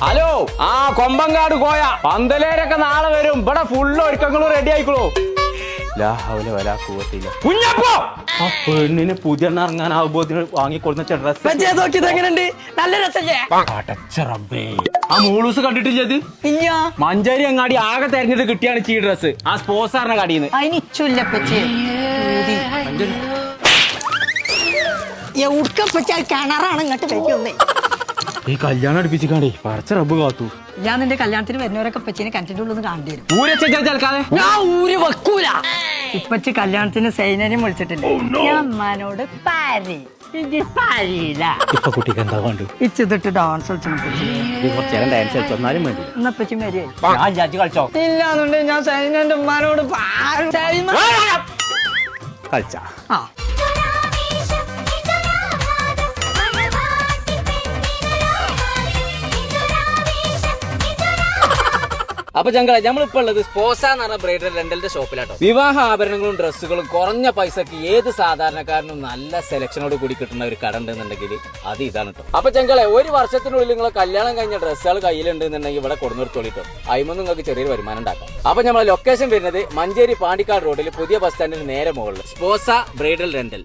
Hello, ആ കൊമ്പങ്കാട് കോയ പന്തലേരൊക്കെ നാളെ വരും. ഇവിടെ ഫുള്ള് ഒരുക്കങ്ങളും റെഡി ആയിക്കോളൂ. കുഞ്ഞപ്പോ ആ പെണ്ണിന് പുതിയ ഇറങ്ങാനാവുമ്പോ വാങ്ങിക്കൊടുന്ന ഡ്രസ് നല്ല രസല്ലേ? ആ മൂളൂസ് കണ്ടിട്ടില്ലത്? മഞ്ചേരി അങ്ങാടി ആകെ തെരഞ്ഞത് കിട്ടിയാണ് ഈ ഡ്രസ്. ആ സ്പോർട്സാറിന്റെ കടയിന്ന്. കിണറാണ് ഇങ്ങോട്ട് വെക്കുന്നേ. ഈ കല്യാണം അടുപ്പിച്ചിക്കാണ്ടേ പറിച്ച റബ്ബ് കാത്തു. ഞാൻ നിന്റെ കല്യാണത്തിന് വരുന്നവരൊക്കെ പച്ചീനെ കണ്ടിട്ട് ഉള്ളത് കാണേണ്ടി വരും. ഊരച്ചാൽക്കാതെ ഞാൻ ഊര് വെക്കൂല. ഇപ്പച്ചി കല്യാണത്തിന് സൈനനെയും വിളിച്ചിട്ടില്ല. ഞാൻ അമ്മാനോട് ഇപ്പൊ കുട്ടിക്ക് എന്താ വേണ്ടു? ഇച്ചിട്ട് ഡാൻസ് കുറച്ചേരം ഡാൻസ് കളിച്ചൊന്നാലും മതി. എന്നപ്പച്ചി മരിയേ ഞാൻ വിചാരിച്ച് കളിച്ചോ? ഇല്ലാന്നുണ്ടെങ്കിൽ ഞാൻ സൈനന്റെ ഉമ്മാനോട് കളിച്ചാ. ആ അപ്പൊ ചങ്കളെ നമ്മളിപ്പോ ഉള്ളത് സ്പോസ എന്ന് പറഞ്ഞ ബ്രൈഡൽ റെന്റലിന്റെ ഷോപ്പിലാട്ടോ. വിവാഹ ആഭരണങ്ങളും ഡ്രസ്സുകളും കുറഞ്ഞ പൈസക്ക് ഏത് സാധാരണക്കാരനും നല്ല സെലക്ഷനോട് കൂടി കിട്ടുന്ന ഒരു കട ഉണ്ടെന്നുണ്ടെങ്കിൽ അത് ഇതാണ് കേട്ടോ. അപ്പൊ ചങ്കളെ ഒരു വർഷത്തിനുള്ളിൽ നിങ്ങൾ കല്യാണം കഴിഞ്ഞ ഡ്രസ്സുകൾ കയ്യിലുണ്ടെന്നുണ്ടെങ്കിൽ ഇവിടെ കൊടുന്നെടുത്തോളിട്ടോ. അതിമൊന്നും നിങ്ങൾക്ക് ചെറിയൊരു വരുമാനം ഉണ്ടാക്കാം. അപ്പൊ നമ്മളെ ലൊക്കേഷൻ വരുന്നത് മഞ്ചേരി പാണ്ടിക്കാട് റോഡിൽ പുതിയ ബസ് സ്റ്റാൻഡിന് നേരെ മുകളിൽ സ്പോസ ബ്രൈഡൽ റെന്റൽ.